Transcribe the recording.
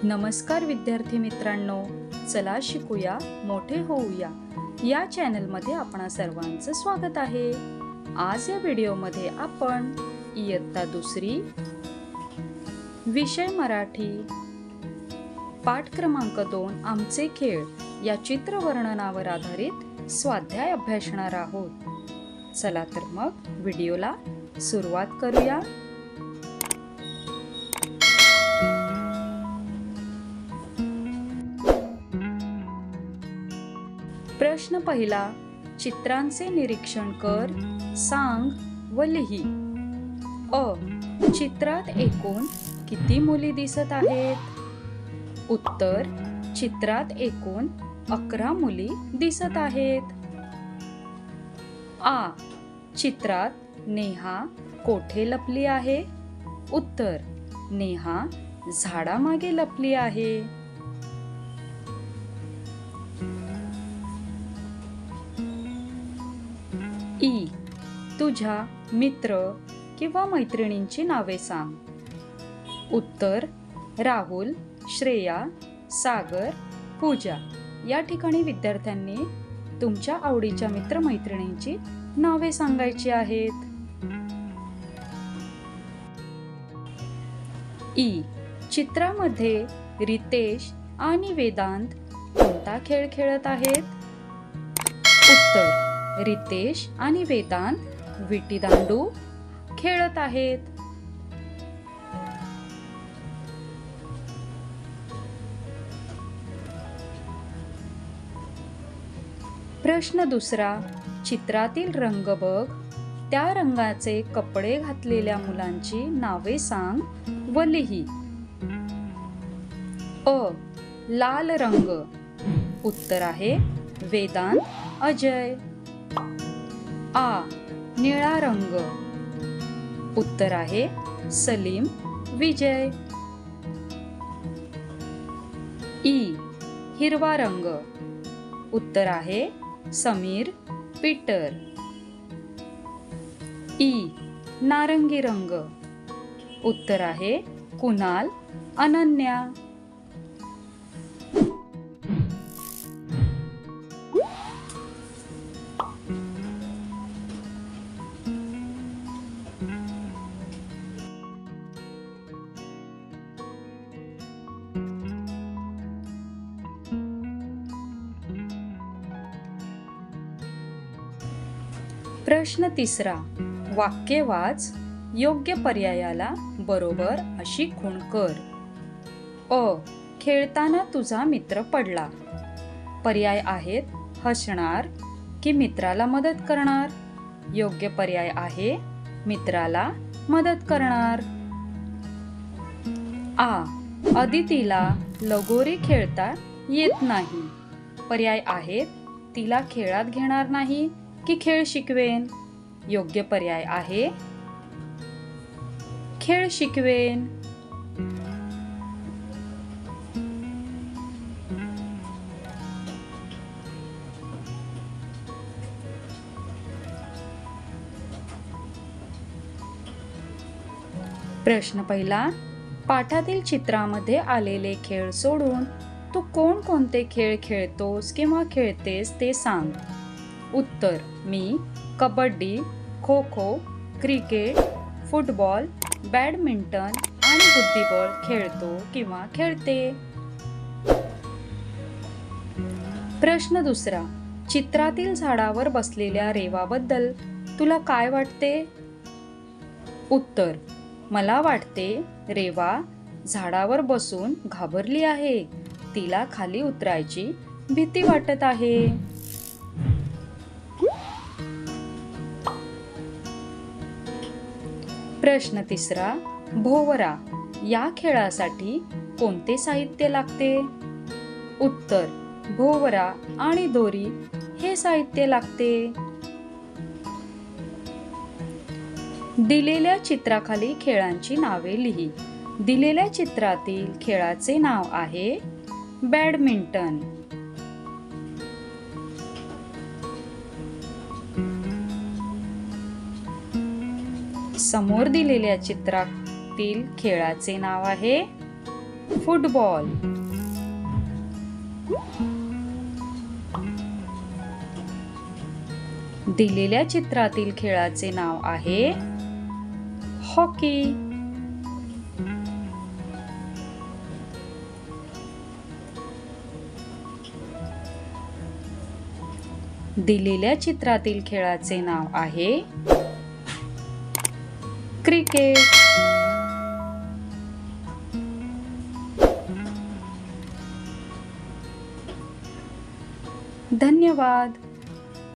नमस्कार विद्यार्थी मित्रांनो, चला शिकूया मोठे होऊया या चॅनलमध्ये आपणा सर्वांचं स्वागत आहे। आज या व्हिडिओमध्ये आपण इयत्ता दुसरी विषय मराठी पाठ क्रमांक 2 आमचे खेळ या चित्रवर्णनावर आधारित स्वाध्याय अभ्यासणार आहोत। चला तर मग व्हिडिओला सुरुवात करूया। प्रश्न पहिला, चित्रांचे निरीक्षण कर, सांग व लिही। अ, चित्रात एकूण किती मुली दिसत आहेत? उत्तर, चित्रात एकूण 11 मुली दिसत आहेत। आ, चित्रात नेहा कोठे लपली आहे? उत्तर, नेहा झाडामागे लपली आहे। ई, तुझ्या मित्र किंवा मैत्रिणींची नावे सांग। उत्तर, राहुल, श्रेया, सागर, पूजा। या ठिकाणी विद्यार्थ्यांनी तुमच्या आवडीच्या मित्रमैत्रिणींची नावे सांगायची आहेत। ई, चित्रामध्ये रितेश आणि वेदांत कोणता खेळ खेळत आहेत? उत्तर, रितेश आणि वेदांत विटीदांडू खेळत आहेत। प्रश्न दुसरा, चित्रातील रंग बघ, त्या रंगाचे कपडे घातलेल्या मुलांची नावे सांग व लिही। अ, लाल रंग। उत्तर आहे वेदांत, अजय। आ, निळा रंग। उत्तर आहे सलीम, विजय। ई, हिरवा रंग। उत्तर आहे समीर, पीटर। ई, नारंगी रंग। उत्तर आहे कुणाल, अनन्या। प्रश्न तिसरा, वाक्य वाच, योग्य पर्यायाला बरोबर अशी खूण कर। अ, खेळताना तुझा मित्र पडला। पर्याय आहेत हसणार की मित्राला मदत करणार। योग्य पर्याय आहे मित्राला मदत करणार। आ, अदितीला लगोरी खेळता येत नाही। पर्याय आहेत तिला खेळात घेणार नाही की खेळ शिकवेन। योग्य पर्याय आहे खेळ शिकवेन। प्रश्न पहिला, पाठातील चित्रामध्ये आलेले खेळ सोडून तू कोणकोणते खेळ खेळतोस किंवा खेळतेस ते सांग। उत्तर, मी kabaddi, kho kho, cricket, football, badminton आणि बुद्धिबळ खेळतो किंवा खेळते। प्रश्न दुसरा, चित्रातील झाडावर बसलेल्या रेवाबद्दल तुला काय वाटते? उत्तर, मला वाटते रेवा झाडावर बसून घाबरली आहे, तिला खाली उतरायची भीती वाटत आहे। प्रश्न तिसरा, भोवरा या खेळासाठी कोणते साहित्य लागते? उत्तर, भोवरा आणि दोरी हे साहित्य लागते। दिलेल्या चित्राखाली खेळांची नावे लिही। दिलेल्या चित्रातील खेळाचे नाव आहे बॅडमिंटन। समोर दिलेल्या चित्रातील खेळाचे नाव आहे फुटबॉल. दिलेल्या चित्रातील खेळाचे नाव आहे हॉकी. दिलेल्या चित्रातील खेळाचे नाव आहे क्रिकेट. धन्यवाद.